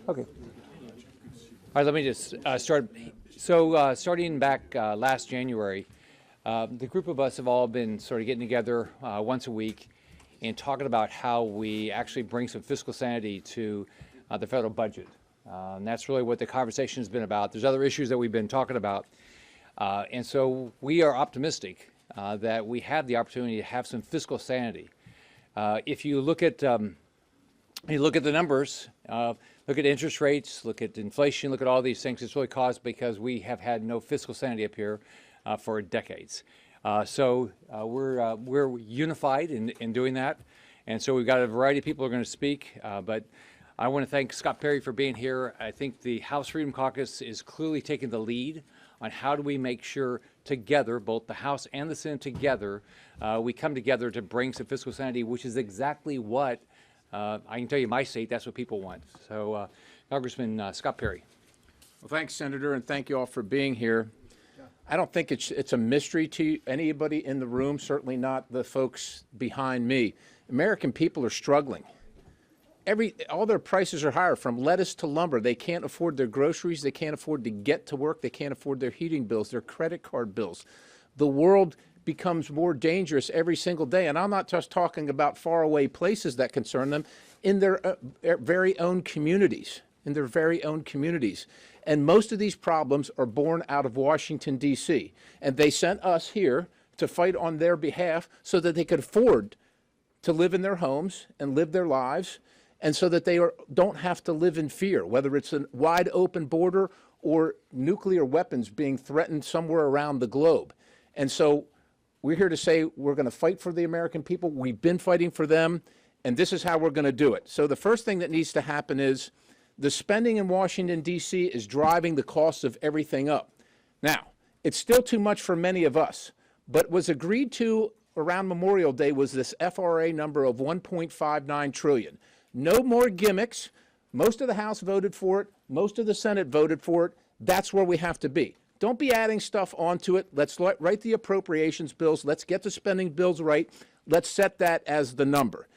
Okay. All right, let me just start. So starting back last January, the group of us have all been sort of getting together once a week and talking about how we actually bring some fiscal sanity to the federal budget. And that's really what the conversation has been about. There's other issues that we've been talking about. And so we are optimistic that we have the opportunity to have some fiscal sanity. If you look at the numbers, look at interest rates, look at inflation, look at all these things, it's really caused because we have had no fiscal sanity up here for decades. So we're unified in doing that. And so we've got a variety of people who are going to speak. But I want to thank Scott Perry for being here. I think the House Freedom Caucus is clearly taking the lead on how do we make sure together, both the House and the Senate together, we come together to bring some fiscal sanity, which is exactly what I can tell you my state, that's what people want. So Congressman Scott Perry. Well, thanks, Senator, and thank you all for being here. I don't think it's a mystery to anybody in the room, certainly not the folks behind me. American people are struggling. All their prices are higher, from lettuce to lumber. They can't afford their groceries. They can't afford to get to work. They can't afford their heating bills, their credit card bills. The world becomes more dangerous every single day. And I'm not just talking about faraway places that concern them, in their very own communities, And most of these problems are born out of Washington, D.C. And they sent us here to fight on their behalf so that they could afford to live in their homes and live their lives, and so that they don't have to live in fear, whether it's a wide open border or nuclear weapons being threatened somewhere around the globe. And so we're here to say we're going to fight for the American people. We've been fighting for them, and this is how we're going to do it. So the first thing that needs to happen is the spending in Washington, D.C. is driving the cost of everything up. Now, it's still too much for many of us, but was agreed to around Memorial Day was this FRA number of $1.59 trillion. No more gimmicks. Most of the House voted for it. Most of the Senate voted for it. That's where we have to be. Don't be adding stuff onto it. Let's write the appropriations bills. Let's get the spending bills right. Let's set that as the number.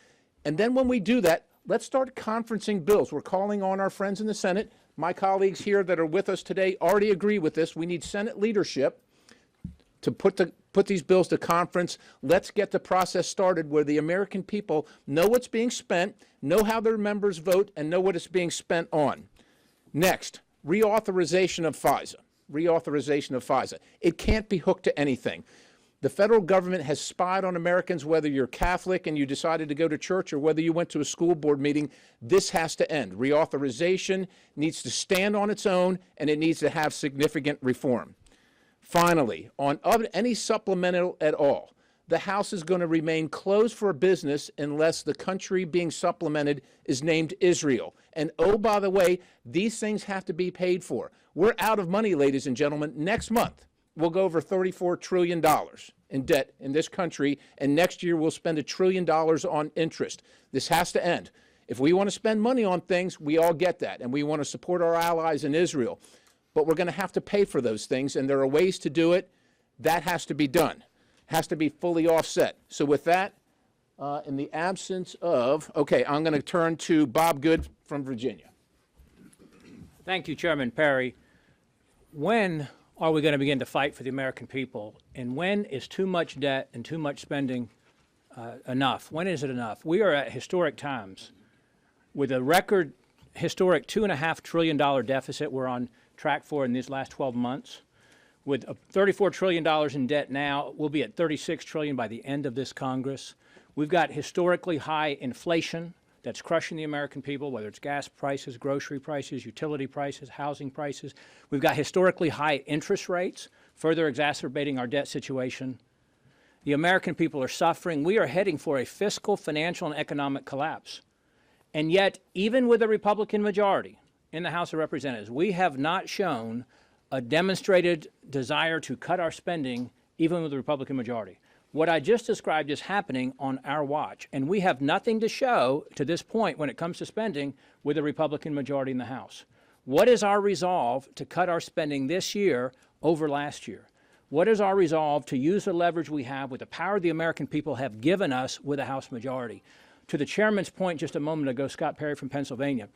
And then when we do that, let's start conferencing bills. We're calling on our friends in the Senate. My colleagues here that are with us today already agree with this. We need Senate leadership to put these bills to conference. Let's get the process started where the American people know what's being spent, know how their members vote, and know what it's being spent on. Next, reauthorization of FISA. It can't be hooked to anything. The federal government has spied on Americans, whether you're Catholic and you decided to go to church or whether you went to a school board meeting. This has to end. Reauthorization needs to stand on its own, and it needs to have significant reform. Finally, on any supplemental at all, the House is going to remain closed for business unless the country being supplemented is named Israel. And oh, by the way, these things have to be paid for. We're out of money, ladies and gentlemen. Next month, we'll go over $34 trillion in debt in this country, and next year we'll spend $1 trillion on interest. This has to end. If we want to spend money on things, we all get that, and we want to support our allies in Israel. But we're going to have to pay for those things, and there are ways to do it. That has to be done. Has to be fully offset. So with that, in the absence of, okay, I'm going to turn to Bob Good from Virginia. Thank you, Chairman Perry. When are we going to begin to fight for the American people? And when is too much debt and too much spending enough? When is it enough? We are at historic times. With a record historic $2.5 trillion deficit we're on track for in these last 12 months. With $34 trillion in debt now, we'll be at $36 trillion by the end of this Congress. We've got historically high inflation that's crushing the American people, whether it's gas prices, grocery prices, utility prices, housing prices. We've got historically high interest rates, further exacerbating our debt situation. The American people are suffering. We are heading for a fiscal, financial, and economic collapse. And yet, even with a Republican majority in the House of Representatives, we have not shown a demonstrated desire to cut our spending, even with a Republican majority. What I just described is happening on our watch, and we have nothing to show to this point when it comes to spending with a Republican majority in the House. What is our resolve to cut our spending this year over last year? What is our resolve to use the leverage we have with the power the American people have given us with a House majority? To the chairman's point just a moment ago, Scott Perry from Pennsylvania,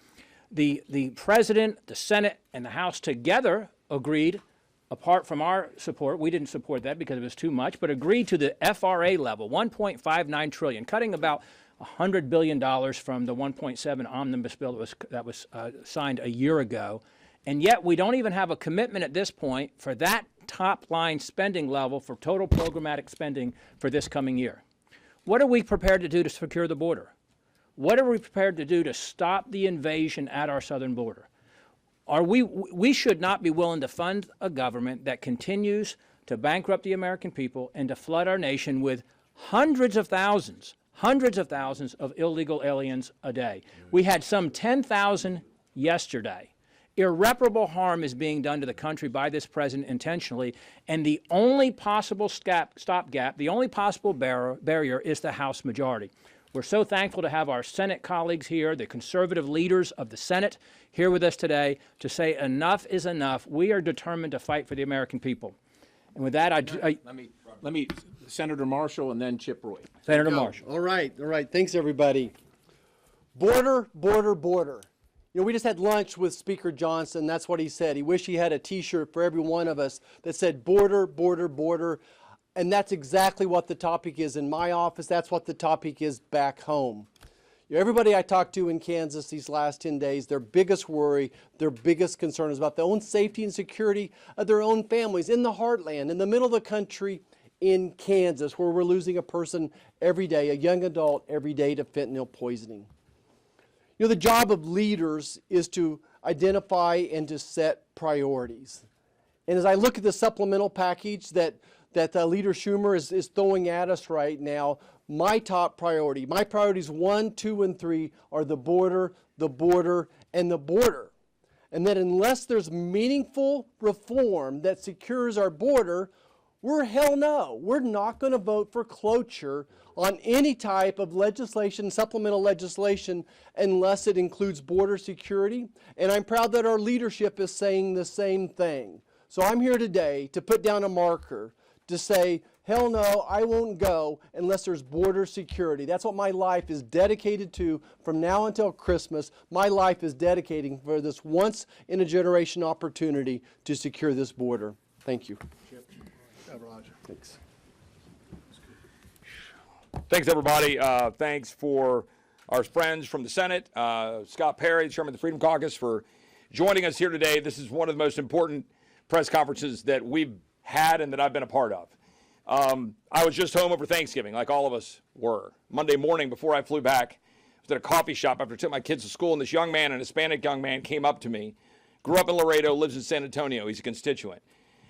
The President, the Senate, and the House together agreed, apart from our support, we didn't support that because it was too much, but agreed to the FRA level, $1.59 trillion, cutting about $100 billion from the 1.7 omnibus bill that was signed a year ago. And yet we don't even have a commitment at this point for that top line spending level for total programmatic spending for this coming year. What are we prepared to do to secure the border? What are we prepared to do to stop the invasion at our southern border? We should not be willing to fund a government that continues to bankrupt the American people and to flood our nation with hundreds of thousands of illegal aliens a day. We had some 10,000 yesterday. Irreparable harm is being done to the country by this president intentionally, and the only possible stopgap, the only possible barrier is the House majority. We're so thankful to have our Senate colleagues here, the conservative leaders of the Senate, here with us today to say enough is enough. We are determined to fight for the American people. And with that, Let me, Senator Marshall and then Chip Roy. Senator Marshall. All right. Thanks, everybody. Border, border, border. You know, we just had lunch with Speaker Johnson. That's what he said. He wished he had a T-shirt for every one of us that said border, border, border. And that's exactly what the topic is in my office. That's what the topic is back home. You know, everybody I talked to in Kansas these last 10 days, their biggest worry, their biggest concern is about their own safety and security of their own families in the heartland, in the middle of the country, in Kansas, where we're losing a person every day, a young adult every day to fentanyl poisoning. You know, the job of leaders is to identify and to set priorities. And as I look at the supplemental package that Leader Schumer is throwing at us right now, my top priority, my priorities 1, 2, and 3 are the border, and the border. And that unless there's meaningful reform that secures our border, we're not going to vote for cloture on any type of legislation, supplemental legislation, unless it includes border security. And I'm proud that our leadership is saying the same thing. So I'm here today to put down a marker to say, hell no, I won't go unless there's border security. That's what my life is dedicated to from now until Christmas. My life is dedicating for this once-in-a-generation opportunity to secure this border. Thank you. Roger. Thanks. Thanks, everybody. Thanks for our friends from the Senate, Scott Perry, Chairman of the Freedom Caucus, for joining us here today. This is one of the most important press conferences that we've had and that I've been a part of. I was just home over Thanksgiving, like all of us were. Monday morning, before I flew back, I was at a coffee shop after I took my kids to school, and this young man, an Hispanic young man, came up to me, grew up in Laredo, lives in San Antonio. He's a constituent.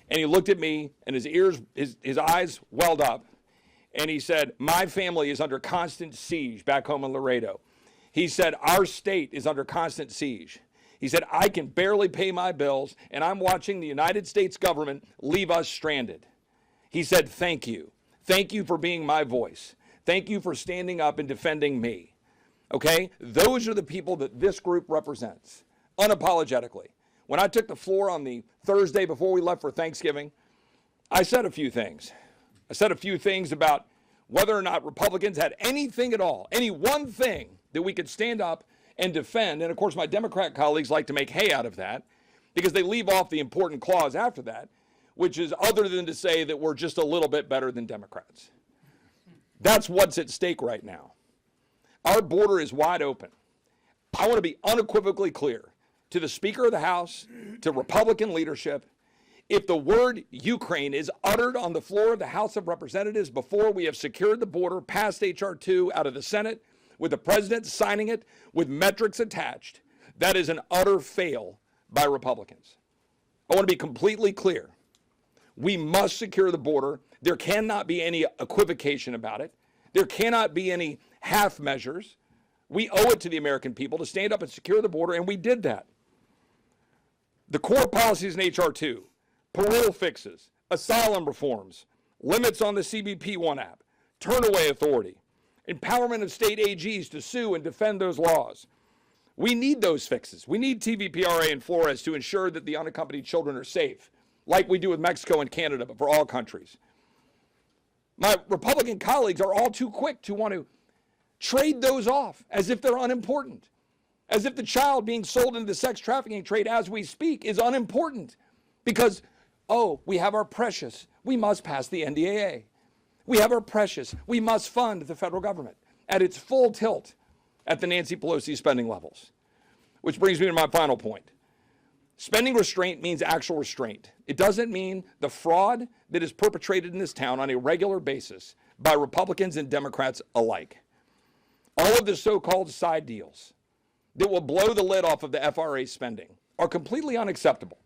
And he looked at me, and his eyes welled up, and he said, my family is under constant siege back home in Laredo. He said, our state is under constant siege. He said, I can barely pay my bills, and I'm watching the United States government leave us stranded. He said, thank you. Thank you for being my voice. Thank you for standing up and defending me. Okay? Those are the people that this group represents, unapologetically. When I took the floor on the Thursday before we left for Thanksgiving, I said a few things. I said a few things about whether or not Republicans had anything at all, any one thing that we could stand up and defend. And of course, my Democrat colleagues like to make hay out of that because they leave off the important clause after that, which is other than to say that we're just a little bit better than Democrats. That's what's at stake right now. Our border is wide open. I want to be unequivocally clear to the Speaker of the House, to Republican leadership, if the word Ukraine is uttered on the floor of the House of Representatives before we have secured the border, passed H.R. 2 out of the Senate, with the President signing it, with metrics attached, that is an utter fail by Republicans. I want to be completely clear. We must secure the border. There cannot be any equivocation about it. There cannot be any half measures. We owe it to the American people to stand up and secure the border, and we did that. The core policies in H.R. 2, parole fixes, asylum reforms, limits on the CBP-1 app, turnaway authority, empowerment of state AGs to sue and defend those laws. We need those fixes. We need TVPRA and Flores to ensure that the unaccompanied children are safe, like we do with Mexico and Canada, but for all countries. My Republican colleagues are all too quick to want to trade those off as if they're unimportant, as if the child being sold into the sex trafficking trade as we speak is unimportant because, oh, we have our precious, we must pass the NDAA. We have our precious, we must fund the federal government at its full tilt at the Nancy Pelosi spending levels. Which brings me to my final point. Spending restraint means actual restraint. It doesn't mean the fraud that is perpetrated in this town on a regular basis by Republicans and Democrats alike. All of the so-called side deals that will blow the lid off of the FRA spending are completely unacceptable.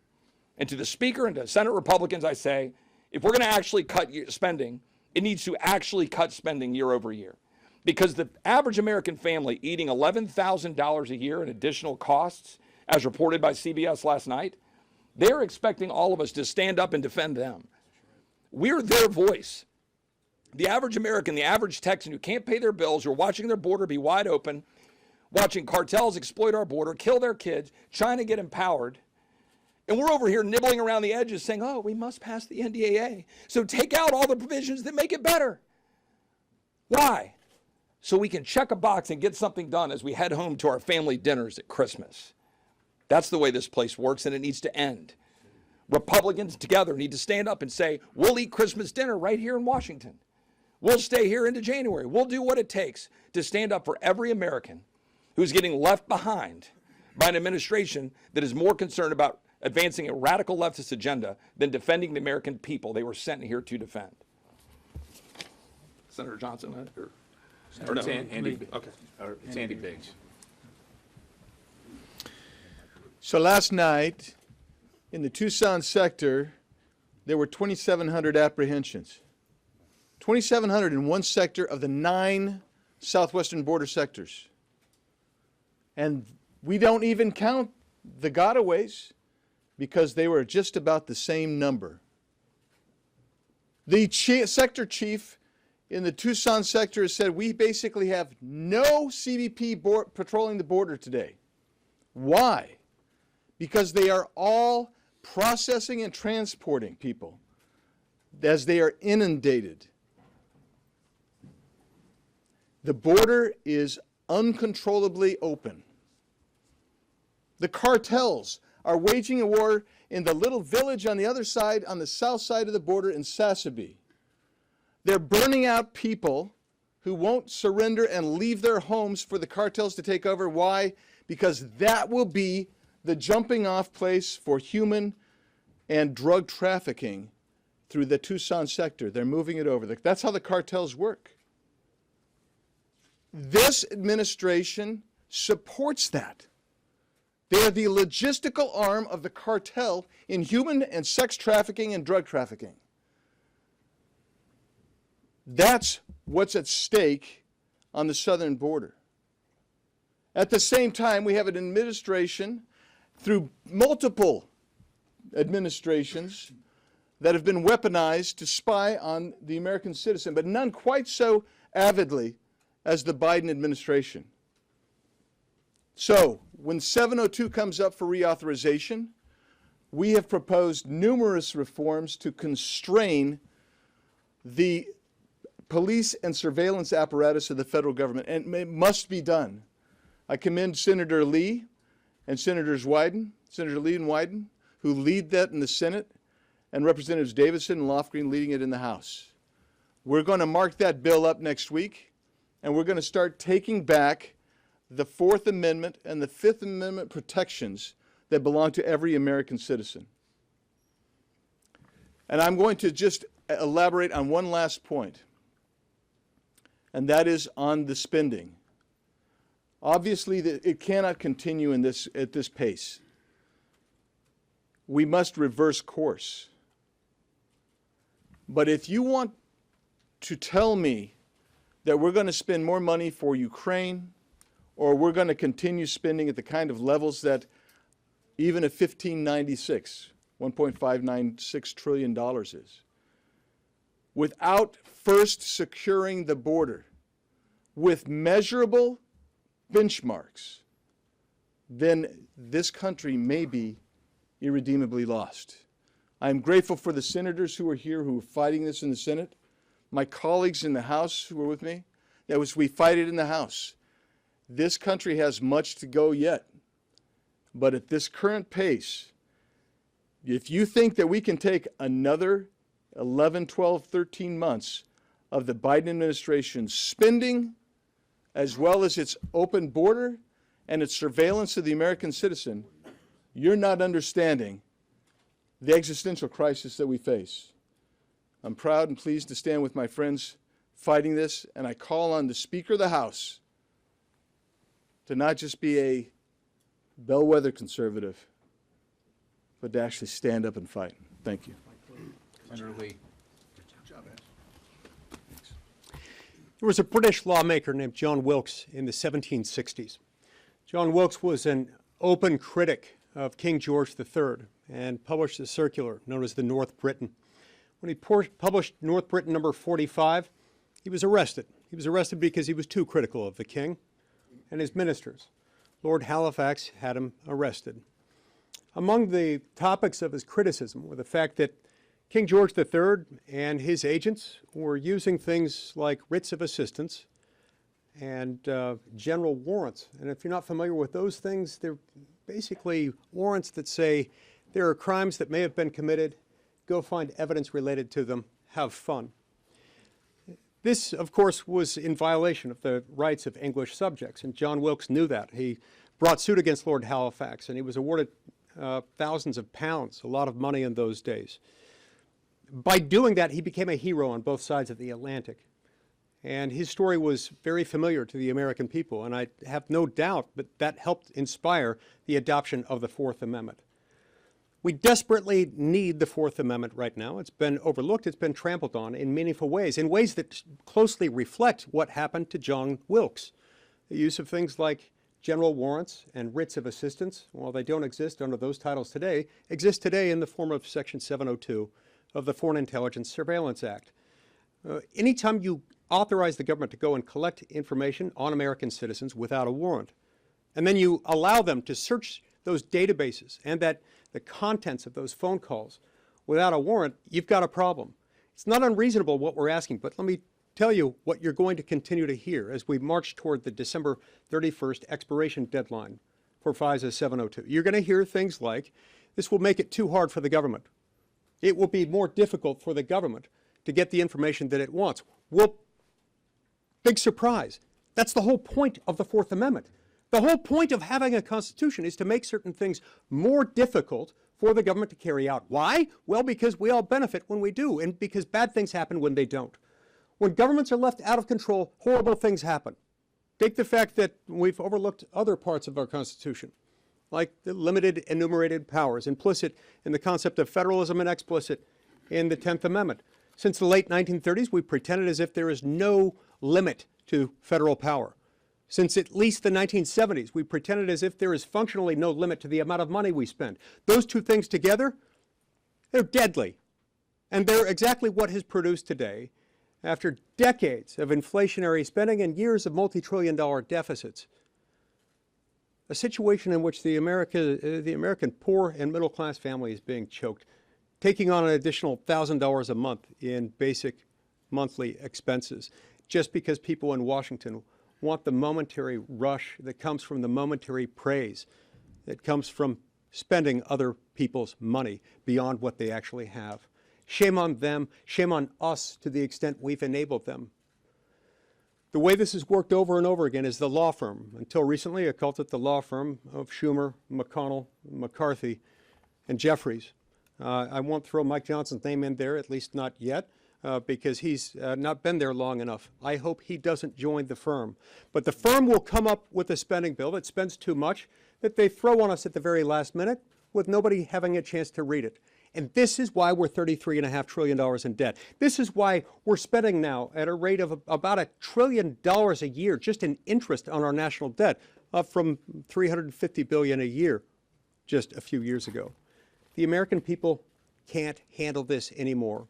And to the Speaker and to Senate Republicans, I say, if we're going to actually cut spending, it needs to actually cut spending year over year. Because the average American family eating $11,000 a year in additional costs, as reported by CBS last night, they're expecting all of us to stand up and defend them. We're their voice. The average American, the average Texan who can't pay their bills, who are watching their border be wide open, watching cartels exploit our border, kill their kids, trying to get empowered. And we're over here nibbling around the edges saying, oh, we must pass the NDAA. So take out all the provisions that make it better. Why? So we can check a box and get something done as we head home to our family dinners at Christmas. That's the way this place works, and it needs to end. Republicans together need to stand up and say, we'll eat Christmas dinner right here in Washington. We'll stay here into January. We'll do what it takes to stand up for every American who's getting left behind by an administration that is more concerned about advancing a radical leftist agenda than defending the American people they were sent here to defend. Senator Johnson? Or no? It's Andy, Okay. it's Andy Biggs. So last night, in the Tucson sector, there were 2,700 apprehensions. 2,700 in one sector of the 9 southwestern border sectors. And we don't even count the gotaways because they were just about the same number. The sector chief in the Tucson sector has said we basically have no CBP patrolling the border today. Why? Because they are all processing and transporting people as they are inundated. The border is uncontrollably open. The cartels are waging a war in the little village on the other side, on the south side of the border in Sassabee. They're burning out people who won't surrender and leave their homes for the cartels to take over. Why? Because that will be the jumping off place for human and drug trafficking through the Tucson sector. They're moving it over. That's how the cartels work. This administration supports that. They are the logistical arm of the cartel in human and sex trafficking and drug trafficking. That's what's at stake on the southern border. At the same time, we have an administration through multiple administrations that have been weaponized to spy on the American citizen, but none quite so avidly as the Biden administration. So, when 702 comes up for reauthorization, we have proposed numerous reforms to constrain the police and surveillance apparatus of the federal government, and it must be done. I commend Senator Lee and Senator Lee and Wyden, who lead that in the Senate, and Representatives Davidson and Lofgren leading it in the House. We're going to mark that bill up next week, and we're going to start taking back the Fourth Amendment and the Fifth Amendment protections that belong to every American citizen. And I'm going to just elaborate on one last point, and that is on the spending. Obviously, it cannot continue at this pace. We must reverse course. But if you want to tell me that we're going to spend more money for Ukraine, or we're going to continue spending at the kind of levels that even a 1596, $1.596 trillion is, without first securing the border with measurable benchmarks, then this country may be irredeemably lost. I'm grateful for the senators who are here who are fighting this in the Senate, my colleagues in the House who are with me. We fight it in the House. This country has much to go yet. But at this current pace, if you think that we can take another 11, 12, 13 months of the Biden administration's spending, as well as its open border and its surveillance of the American citizen, you're not understanding the existential crisis that we face. I'm proud and pleased to stand with my friends fighting this, and I call on the Speaker of the House to not just be a bellwether conservative, but to actually stand up and fight. Thank you. Senator Lee. There was a British lawmaker named John Wilkes in the 1760s. John Wilkes was an open critic of King George III and published a circular known as the North Briton. When he published North Briton number 45, he was arrested. He was arrested because he was too critical of the king and his ministers. Lord Halifax had him arrested. Among the topics of his criticism were the fact that King George III and his agents were using things like writs of assistance and general warrants. And if you're not familiar with those things, they're basically warrants that say there are crimes that may have been committed, go find evidence related to them, have fun. This, of course, was in violation of the rights of English subjects, and John Wilkes knew that. He brought suit against Lord Halifax, and he was awarded thousands of pounds, a lot of money in those days. By doing that, he became a hero on both sides of the Atlantic. And his story was very familiar to the American people, and I have no doubt that that helped inspire the adoption of the Fourth Amendment. We desperately need the Fourth Amendment right now. It's been overlooked, it's been trampled on in meaningful ways, in ways that closely reflect what happened to John Wilkes. The use of things like general warrants and writs of assistance, while they don't exist under those titles today, exist today in the form of Section 702 of the Foreign Intelligence Surveillance Act. Anytime you authorize the government to go and collect information on American citizens without a warrant, and then you allow them to search those databases and the contents of those phone calls without a warrant, you've got a problem. It's not unreasonable what we're asking, but let me tell you what you're going to continue to hear as we march toward the December 31st expiration deadline for FISA 702. You're going to hear things like, this will make it too hard for the government. It will be more difficult for the government to get the information that it wants. Well, big surprise. That's the whole point of the Fourth Amendment. The whole point of having a constitution is to make certain things more difficult for the government to carry out. Why? Well, because we all benefit when we do, and because bad things happen when they don't. When governments are left out of control, horrible things happen. Take the fact that we've overlooked other parts of our Constitution, like the limited enumerated powers, implicit in the concept of federalism and explicit in the 10th Amendment. Since the late 1930s, we've pretended as if there is no limit to federal power. Since at least the 1970s, we pretended as if there is functionally no limit to the amount of money we spend. Those two things together, they're deadly. And they're exactly what has produced today, after decades of inflationary spending and years of multi-trillion-dollar deficits, a situation in which the American poor and middle-class family is being choked, taking on an additional $1,000 a month in basic monthly expenses, just because people in Washington want the momentary rush that comes from the momentary praise that comes from spending other people's money beyond what they actually have. Shame on them, shame on us to the extent we've enabled them. The way this has worked over and over again is the law firm. Until recently, I called it the law firm of Schumer, McConnell, McCarthy, and Jeffries. I won't throw Mike Johnson's name in there, at least not yet, because he's not been there long enough. I hope he doesn't join the firm. But the firm will come up with a spending bill that spends too much, that they throw on us at the very last minute with nobody having a chance to read it. And this is why we're $33.5 trillion in debt. This is why we're spending now at a rate of about $1 trillion a year just in interest on our national debt, up from $350 billion a year just a few years ago. The American people can't handle this anymore.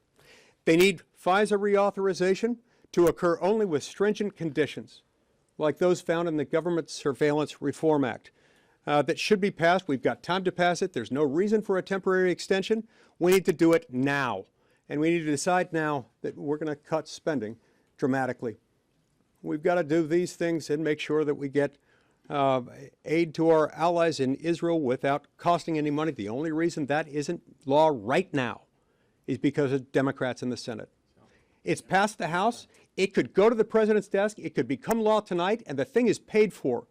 They need FISA reauthorization to occur only with stringent conditions, like those found in the Government Surveillance Reform Act. That should be passed. We've got time to pass it. There's no reason for a temporary extension. We need to do it now. And we need to decide now that we're going to cut spending dramatically. We've got to do these things and make sure that we get aid to our allies in Israel without costing any money. The only reason that isn't law right now is because of Democrats in the Senate. It's passed the House. It could go to the president's desk. It could become law tonight, and the thing is paid for.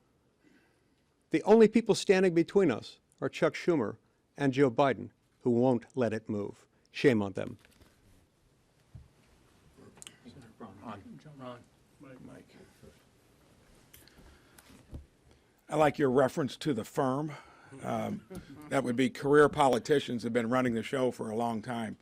The only people standing between us are Chuck Schumer and Joe Biden, who won't let it move. Shame on them. I like your reference to the firm. That would be career politicians have been running the show for a long time.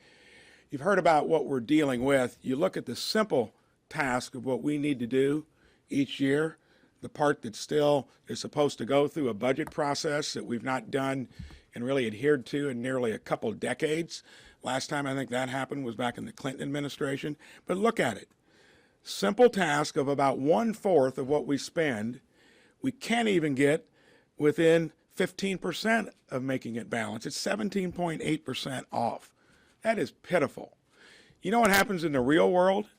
You've heard about what we're dealing with. You look at the simple task of what we need to do each year, the part that still is supposed to go through a budget process that we've not done and really adhered to in nearly a couple decades. Last time I think that happened was back in the Clinton administration. But look at it. Simple task of about 1/4 of what we spend. We can't even get within 15% of making it balance. It's 17.8% off. That is pitiful. You know what happens in the real world?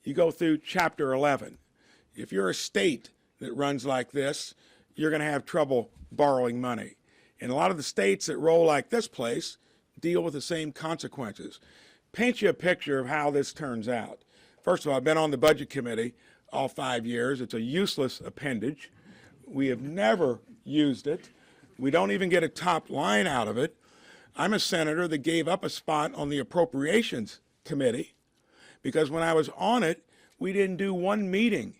You go through Chapter 11. If you're a state that runs like this, you're going to have trouble borrowing money. And a lot of the states that roll like this place deal with the same consequences. Paint you a picture of how this turns out. First of all, I've been on the Budget Committee all 5 years. It's a useless appendage. We have never used it. We don't even get a top line out of it. I'm a senator that gave up a spot on the Appropriations Committee because when I was on it, we didn't do one meeting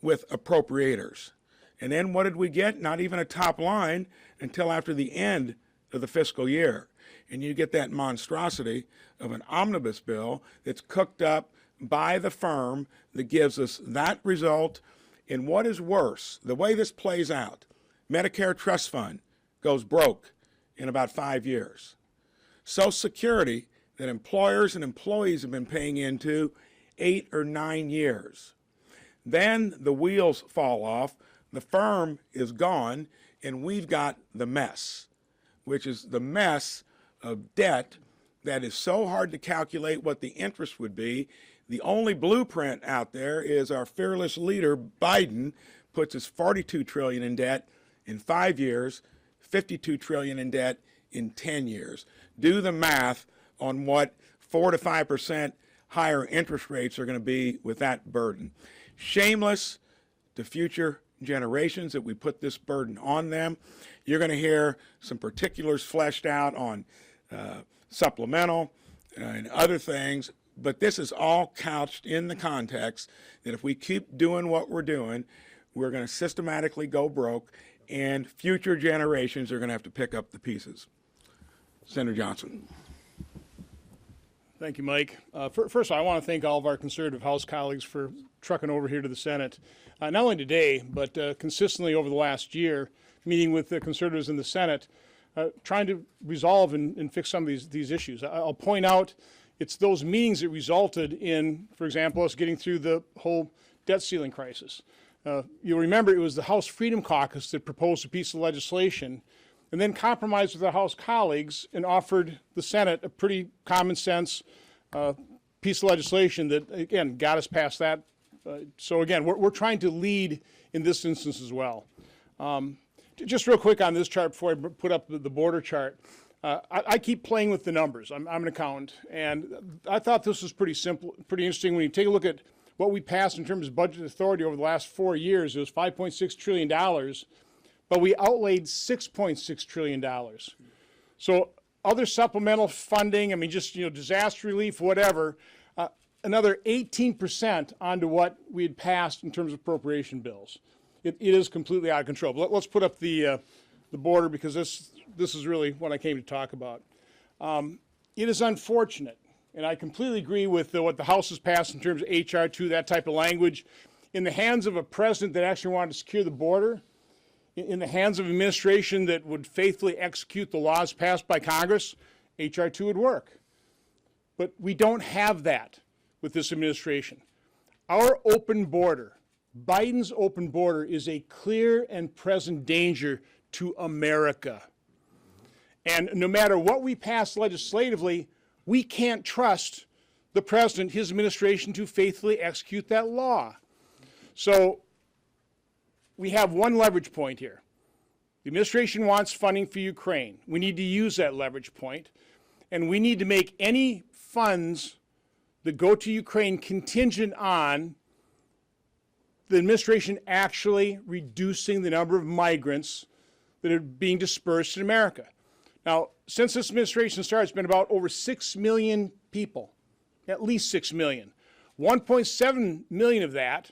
with appropriators. And then what did we get? Not even a top line until after the end of the fiscal year. And you get that monstrosity of an omnibus bill that's cooked up by the firm that gives us that result. And what is worse, the way this plays out, Medicare Trust Fund goes broke in about 5 years. Social Security that employers and employees have been paying into 8 or 9 years. Then the wheels fall off, the firm is gone, and we've got the mess, which is the mess of debt that is so hard to calculate what the interest would be. The only blueprint out there is our fearless leader, Biden, puts us $42 trillion in debt in 5 years, $52 trillion in debt in 10 years. Do the math on what 4 to 5% higher interest rates are going to be with that burden. Shameless to future generations that we put this burden on them. You're going to hear some particulars fleshed out on supplemental and other things, but this is all couched in the context that if we keep doing what we're doing, we're going to systematically go broke, and future generations are going to have to pick up the pieces. Senator Johnson. Thank you, Mike. First, I want to thank all of our conservative House colleagues for trucking over here to the Senate, not only today, but consistently over the last year, meeting with the conservatives in the Senate, trying to resolve and fix some of these issues. I'll point out it's those meetings that resulted in, for example, us getting through the whole debt ceiling crisis. You'll remember it was the House Freedom Caucus that proposed a piece of legislation and then compromised with our House colleagues and offered the Senate a pretty common sense piece of legislation that, again, got us past that. So again, we're trying to lead in this instance as well. Just real quick on this chart before I put up the border chart. I keep playing with the numbers. I'm an accountant, and I thought this was pretty simple, pretty interesting. When you take a look at what we passed in terms of budget authority over the last 4 years, it was $5.6 trillion, but we outlaid $6.6 trillion. So other supplemental funding, I mean, just, disaster relief, whatever, another 18% onto what we had passed in terms of appropriation bills. It is completely out of control. But let's put up the border, because this is really what I came to talk about. It is unfortunate, and I completely agree with what the House has passed in terms of H.R. 2, that type of language. In the hands of a president that actually wanted to secure the border, in the hands of an administration that would faithfully execute the laws passed by Congress, H.R. 2 would work. But we don't have that with this administration. Our open border, Biden's open border, is a clear and present danger to America. And no matter what we pass legislatively, we can't trust the president, his administration, to faithfully execute that law. So we have one leverage point here. The administration wants funding for Ukraine. We need to use that leverage point, and we need to make any funds that go to Ukraine contingent on the administration actually reducing the number of migrants that are being dispersed in America. Now, since this administration started, it's been about over 6 million people, at least 6 million. 1.7 million of that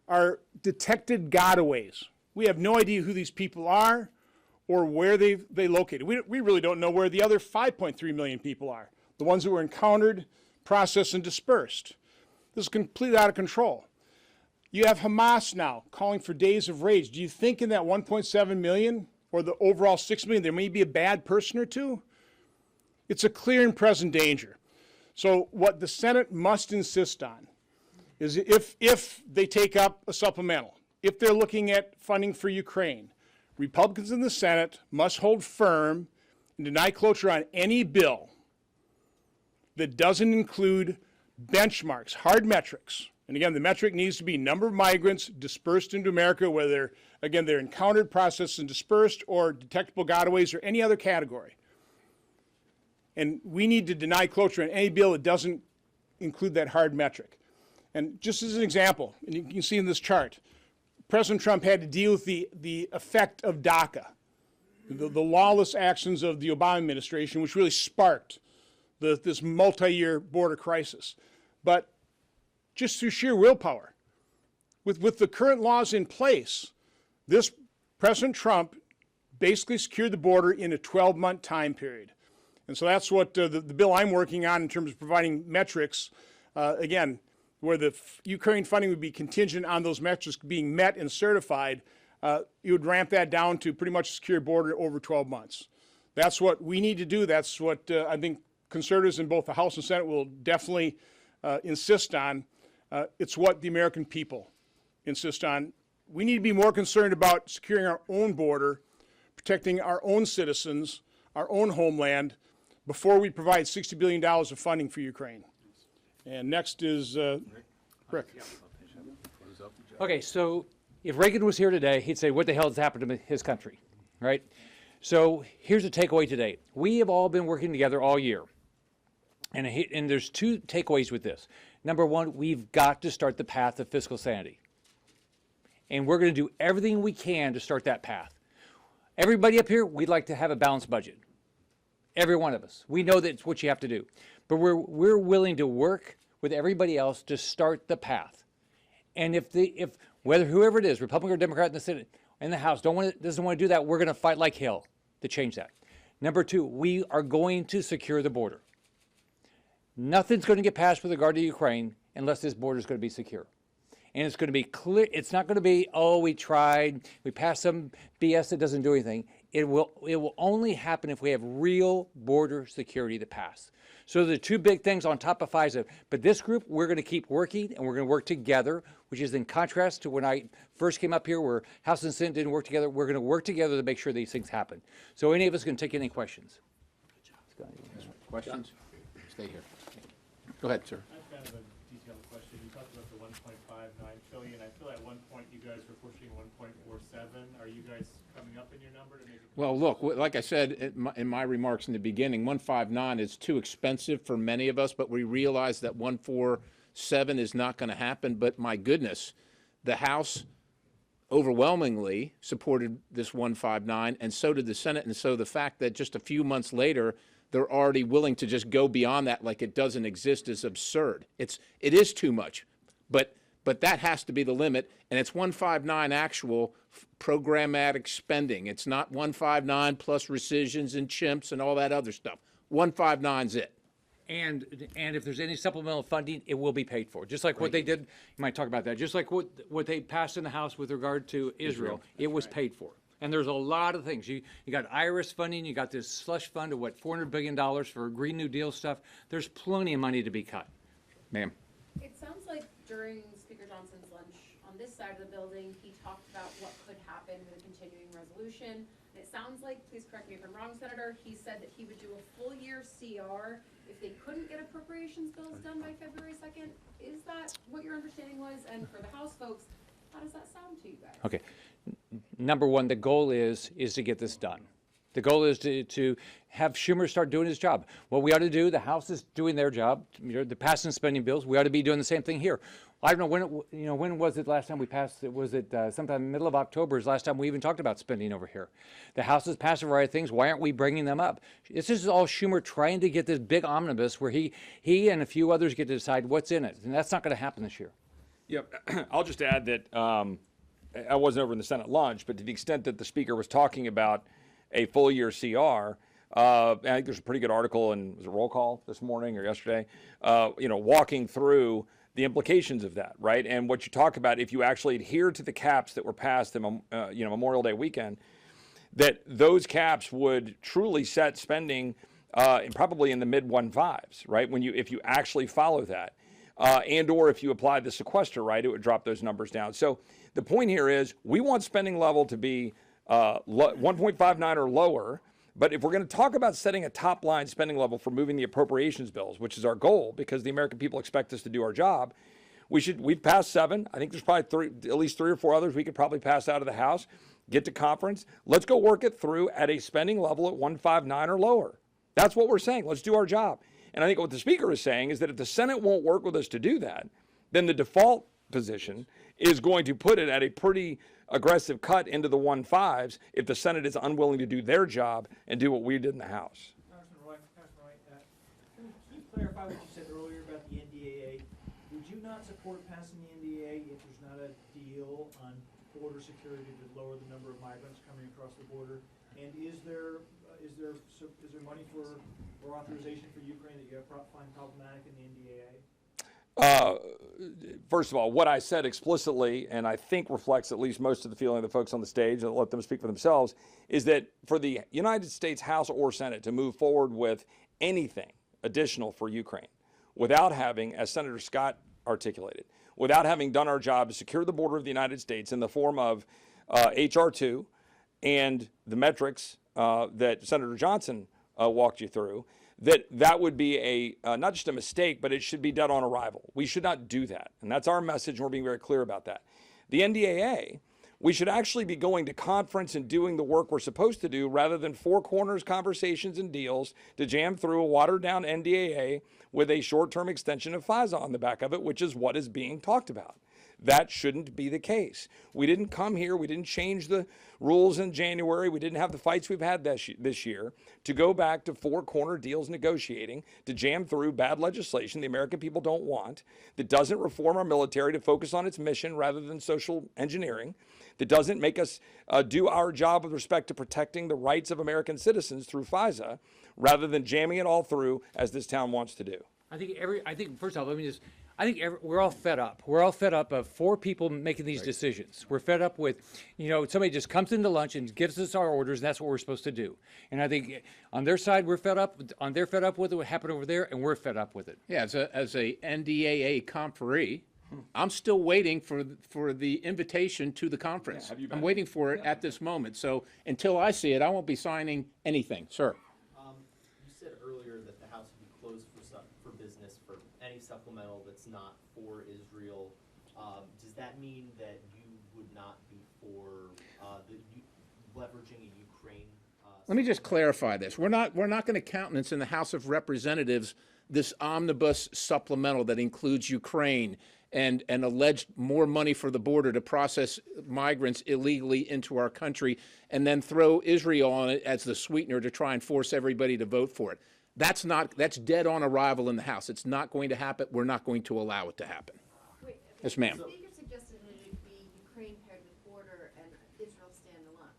are detected gotaways. We have no idea who these people are or where they located. We really don't know where the other 5.3 million people are, the ones that were encountered, processed, and dispersed. This is completely out of control. You have Hamas now calling for days of rage. Do you think in that 1.7 million or the overall 6 million there may be a bad person or two? It's a clear and present danger. So what the Senate must insist on is if they take up a supplemental, if they're looking at funding for Ukraine, Republicans in the Senate must hold firm and deny cloture on any bill that doesn't include benchmarks, hard metrics. And again, the metric needs to be number of migrants dispersed into America, whether, again, they're encountered, processed, and dispersed, or detectable gotaways, or any other category. And we need to deny cloture on any bill that doesn't include that hard metric. And just as an example, and you can see in this chart, President Trump had to deal with the effect of DACA, the lawless actions of the Obama administration, which really sparked this multi-year border crisis. But just through sheer willpower, with the current laws in place, this President Trump basically secured the border in a 12-month time period. And so that's what the bill I'm working on in terms of providing metrics, again, where the Ukraine funding would be contingent on those metrics being met and certified, you would ramp that down to pretty much a secure border over 12 months. That's what we need to do. That's what I think conservatives in both the House and Senate will definitely insist on. It's what the American people insist on. We need to be more concerned about securing our own border, protecting our own citizens, our own homeland, before we provide $60 billion of funding for Ukraine. And next is Rick. Okay, so if Reagan was here today, he'd say, what the hell has happened to his country, right? So here's the takeaway today. We have all been working together all year. And there's two takeaways with this. Number one, we've got to start the path of fiscal sanity. And we're going to do everything we can to start that path. Everybody up here, we'd like to have a balanced budget. Every one of us. We know that it's what you have to do. But we're willing to work with everybody else to start the path. And if whoever it is, Republican or Democrat in the Senate and the House, doesn't want to do that, we're going to fight like hell to change that. Number two, we are going to secure the border. Nothing's going to get passed with regard to Ukraine unless this border is going to be secure. And it's going to be clear. It's not going to be, oh, we tried, we passed some BS that doesn't do anything. It will only happen if we have real border security to pass. So the two big things on top of FISA. But this group, we're going to keep working, and we're going to work together, which is in contrast to when I first came up here where House and Senate didn't work together. We're going to work together to make sure these things happen. So any of us can take any questions. Questions? Stay here. Go ahead, sir. I've kind of a detailed question. You talked about the 1.59 trillion. I feel at one point you guys were pushing 1.47. Are you guys coming up in your number to make it? Well, look, like I said in my remarks in the beginning, 159 is too expensive for many of us, but we realize that 147 is not going to happen. But my goodness, the House overwhelmingly supported this 159, and so did the Senate. And so the fact that just a few months later, they're already willing to just go beyond that like it doesn't exist is absurd. It is too much, but that has to be the limit, and it's 159 actual programmatic spending. It's not 159 plus rescissions and chimps and all that other stuff. 159's it. And if there's any supplemental funding, it will be paid for. Just like what they did, you might talk about that. Just like what they passed in the House with regard to Israel, it was paid for. And there's a lot of things. You got IRS funding, you got this slush fund of what, $400 billion for Green New Deal stuff. There's plenty of money to be cut. Ma'am. It sounds like during Speaker Johnson's lunch on this side of the building, he talked about what could happen with a continuing resolution. And it sounds like, please correct me if I'm wrong, Senator, he said that he would do a full year CR if they couldn't get appropriations bills done by February 2nd. Is that what your understanding was? And for the House folks, how does that sound to you guys? Okay. number one, the goal is to get this done. The goal is to have Schumer start doing his job. What we ought to do, the House is doing their job. They're passing spending bills. We ought to be doing the same thing here. I don't know when was it last time we passed it? Was it sometime middle of October is last time we even talked about spending over here? The House has passed a variety of things. Why aren't we bringing them up? This is all Schumer trying to get this big omnibus where he and a few others get to decide what's in it, and that's not going to happen this year. Yep. I'll just add that I wasn't over in the Senate lunch, but to the extent that the Speaker was talking about a full year CR, I think there's a pretty good article in was it Roll Call this morning or yesterday, walking through the implications of that, right? And what you talk about, if you actually adhere to the caps that were passed in Memorial Day weekend, that those caps would truly set spending probably in the mid 1.5s, right? If you actually follow that. And or if you apply the sequester, right, it would drop those numbers down. So the point here is we want spending level to be 1.59 or lower. But if we're going to talk about setting a top line spending level for moving the appropriations bills, which is our goal because the American people expect us to do our job, we've passed 7. I think there's probably at least 3 or 4 others we could probably pass out of the House, get to conference. Let's go work it through at a spending level at 1.59 or lower. That's what we're saying. Let's do our job. And I think what the Speaker is saying is that if the Senate won't work with us to do that, then the default position is going to put it at a pretty aggressive cut into the 1.5s if the Senate is unwilling to do their job and do what we did in the House. Congressman Roy, can you clarify what you said earlier about the NDAA? Would you not support passing the NDAA if there's not a deal on border security to lower the number of migrants coming across the border? And is there money for authorization for Ukraine that you find problematic in the NDAA? First of all, what I said explicitly, and I think reflects at least most of the feeling of the folks on the stage, and I'll let them speak for themselves, is that for the United States House or Senate to move forward with anything additional for Ukraine without having, as Senator Scott articulated, without having done our job to secure the border of the United States in the form of H.R. 2 and the metrics that Senator Johnson walked you through, that would be not just a mistake, but it should be dead on arrival. We should not do that. And that's our message, and we're being very clear about that. The NDAA, we should actually be going to conference and doing the work we're supposed to do rather than four corners conversations and deals to jam through a watered-down NDAA with a short-term extension of FISA on the back of it, which is what is being talked about. That shouldn't be the case. We didn't come here, we didn't change the rules in January, we didn't have the fights we've had this year to go back to four-corner deals negotiating, to jam through bad legislation the American people don't want, that doesn't reform our military to focus on its mission rather than social engineering, that doesn't make us do our job with respect to protecting the rights of American citizens through FISA, rather than jamming it all through as this town wants to do. I think first off, we're all fed up. We're all fed up of 4 people making these decisions. We're fed up with, somebody just comes into lunch and gives us our orders, and that's what we're supposed to do. And I think on their side, we're fed up. They're fed up with what happened over there, and we're fed up with it. Yeah, as a NDAA conferee, I'm still waiting for the invitation to the conference. I'm waiting for it at this moment. So until I see it, I won't be signing anything, sir. You said earlier that the House would be closed for business for any supplemental that's not for Israel. Does that mean that you would not be for leveraging a Ukraine? Let me just clarify this. We're not going to countenance in the House of Representatives this omnibus supplemental that includes Ukraine and alleged more money for the border to process migrants illegally into our country, and then throw Israel on it as the sweetener to try and force everybody to vote for it. That's dead on arrival in the House. It's not going to happen. We're not going to allow it to happen. Wait, Yes, ma'am. The Speaker suggested that it would be Ukraine paired with border and Israel stand alone.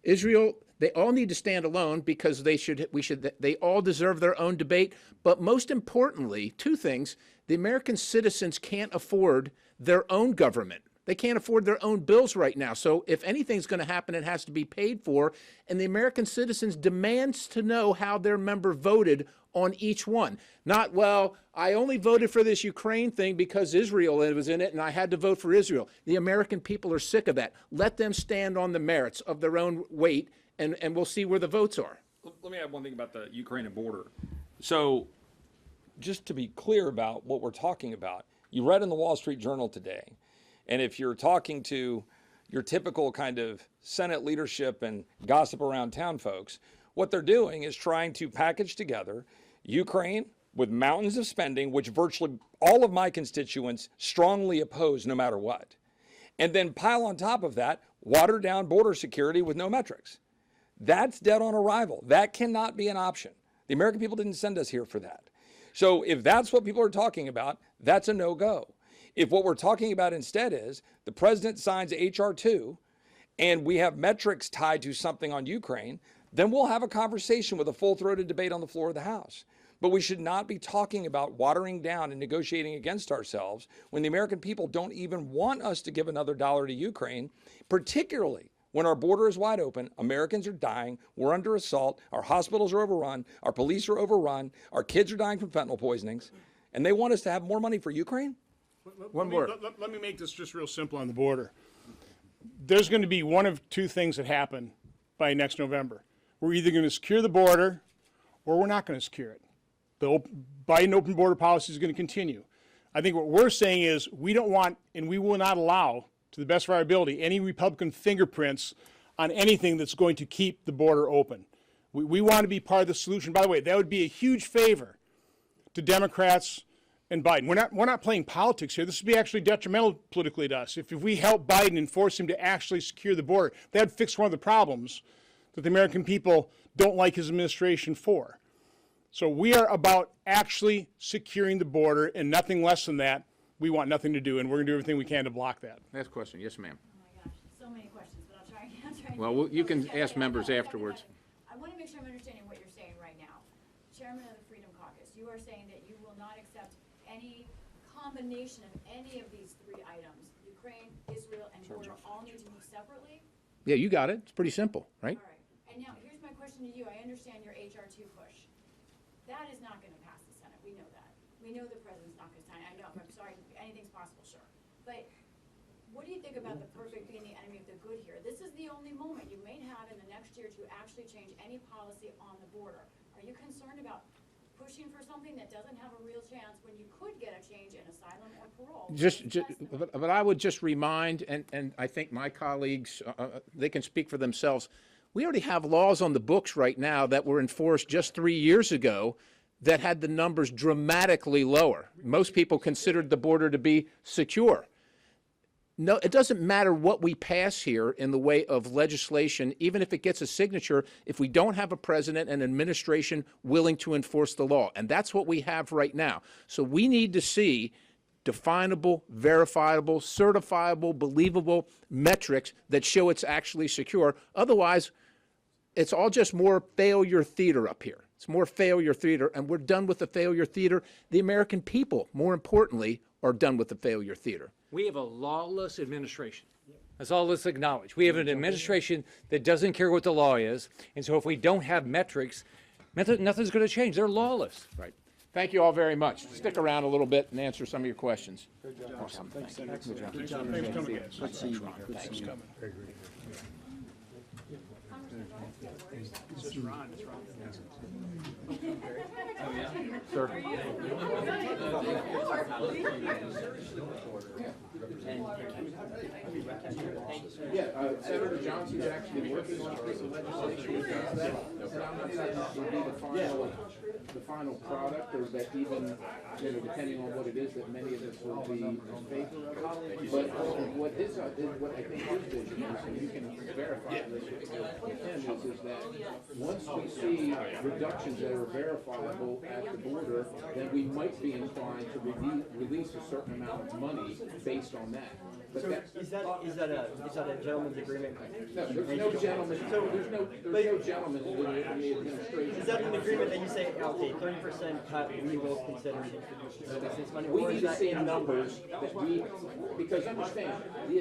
Israel, they all need to stand alone because they all deserve their own debate. But most importantly, 2 things: the American citizens can't afford their own government. They can't afford their own bills right now. So if anything's going to happen, it has to be paid for. And the American citizens demands to know how their member voted on each one. Not, well, I only voted for this Ukraine thing because Israel was in it and I had to vote for Israel. The American people are sick of that. Let them stand on the merits of their own weight, and we'll see where the votes are. Let me add one thing about the Ukraine and border. So just to be clear about what we're talking about, you read in the Wall Street Journal today, and if you're talking to, your typical kind of Senate leadership and gossip around town folks. What they're doing is trying to package together Ukraine with mountains of spending, which virtually all of my constituents strongly oppose no matter what. And then pile on top of that, watered down border security with no metrics. That's dead on arrival. That cannot be an option. The American people didn't send us here for that. So if that's what people are talking about, that's a no-go. If what we're talking about instead is the president signs H.R. 2 and we have metrics tied to something on Ukraine, then we'll have a conversation with a full-throated debate on the floor of the House. But we should not be talking about watering down and negotiating against ourselves when the American people don't even want us to give another dollar to Ukraine, particularly when our border is wide open, Americans are dying, we're under assault, our hospitals are overrun, our police are overrun, our kids are dying from fentanyl poisonings, and they want us to have more money for Ukraine? One more. Let me make this just real simple on the border. There's going to be one of two things that happen by next November. We're either going to secure the border or we're not going to secure it. The Biden open border policy is going to continue. I think what we're saying is we don't want and we will not allow, to the best of our ability, any Republican fingerprints on anything that's going to keep the border open. We want to be part of the solution. By the way, that would be a huge favor to Democrats and Biden. We're not playing politics here. This would be actually detrimental politically to us. If we help Biden and force him to actually secure the border, that would fix one of the problems that the American people don't like his administration for. So we are about actually securing the border and nothing less than that. We want nothing to do, and we're going to do everything we can to block that. Last question. Yes, ma'am. Oh my gosh, so many questions, but I'll try and Well, you can ask members afterwards. I want to make sure I'm understanding what you're saying right now. Chairman of the Freedom Caucus, you are saying that you will not accept any combination of any of these three items, Ukraine, Israel, and border, all need to move separately? Yeah, you got it. It's pretty simple, right? All right. And now, here's my question to you. I understand your H.R. 2 push. That is not going to pass the Senate. We know that. We know the president's not going to sign it. I know, I'm sorry, anything's possible, sure. But what do you think about the perfect being the enemy of the good here? This is the only moment you may have in the next year to actually change any policy on the border. Are you concerned about pushing for something that doesn't have a real chance when you could get a change in asylum or parole? But I would just remind, and I think my colleagues, they can speak for themselves, we already have laws on the books right now that were enforced just 3 years ago that had the numbers dramatically lower. Most people considered the border to be secure. No, it doesn't matter what we pass here in the way of legislation, even if it gets a signature, if we don't have a president and administration willing to enforce the law. And that's what we have right now. So we need to see definable, verifiable, certifiable, believable metrics that show it's actually secure. Otherwise, it's all just more failure theater up here. It's more failure theater, and we're done with the failure theater. The American people, more importantly, are done with the failure theater. We have a lawless administration. That's all let's acknowledge. We have an administration that doesn't care what the law is, and so if we don't have metrics, nothing's going to change. They're lawless. Right. Thank you all very much. Stick around a little bit and answer some of your questions. Awesome. Thanks, Senator. Thanks for coming, guys. Thanks, Ron. Thanks for coming. This is Ron. It's Ron. Sir. Yeah, Senator Johnson is actually working on a piece of legislation. So I'm not saying that would be the final product, or that even, depending on what it is, that many of us will be in favor of it. But what I think his vision is, and you can verify this with him, is that once we see reductions that are verifiable at the border, then we might be inclined to release a certain amount of money based on that. But So is that a gentleman's agreement? No, there's no gentleman. There's no gentleman in the administration. Is that an agreement that you say, okay, 30% cut, we will consider this money? We need to see numbers that because understand, the